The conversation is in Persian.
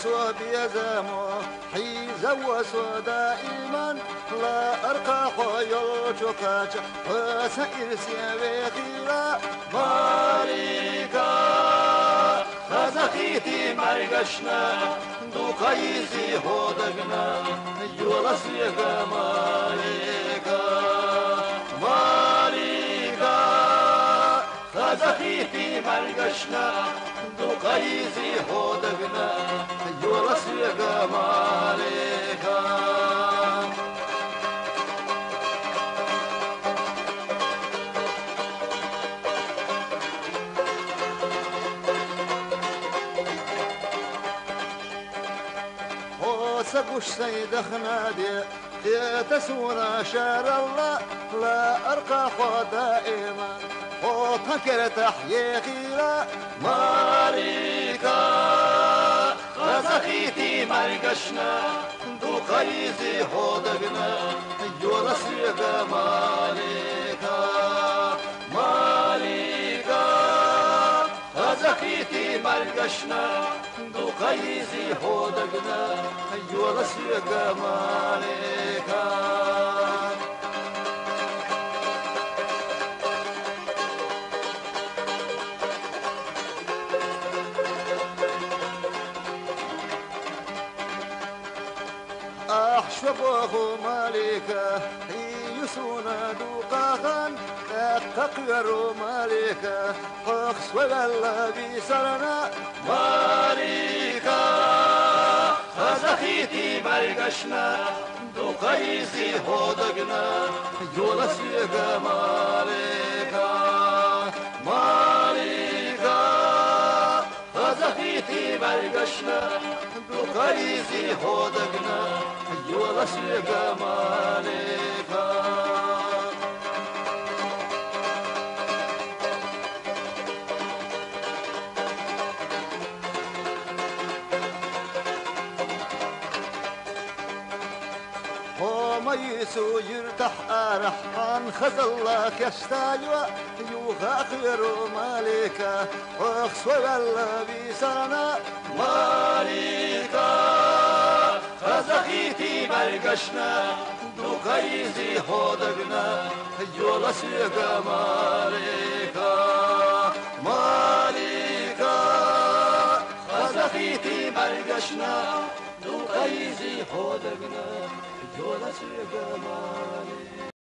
وسوى بيزامو حيز وسوى دائما لا أرقى خيال شكاش وسائر سيابي خيرا مالكا خزخيتي مرقشنا دوكايزي هودقنا يولسيك مالكا مالكا خزخيتي مرقشنا دوكايزي هودقنا يولسيك مالكا سقوش سيدخنا دي تسونا شار الله لا أرقى دائما وتكر تحيي خيرا مالكا غزخيتي مرقشنا دو قيزي هودقنا يورسيك مالكا مالكا غزخيتي مرقشنا دو قيزي هودقنا يورسيك مالكا أحشبه مالكا يسونا دوقاخان تقير مالكا خخس وغلا بيسرنا مالكا خزخيتي مرقشنا دوقايزي هودقنا يولسيك مالكا مالكا خزخيتي مرقشنا دوقايزي هودقنا يولسيك مالكا ما يسو يرتاح أرح عن خزلك يستاجوا يوغا خير مالكا اخسوى الله بيسرنا مالكا خزخيتي مرقشنا دوكايزي هودقنا يولسيك مالكا مالكا خزخيتي مرقشنا دوكايزي هودقنا يولسيك مالكا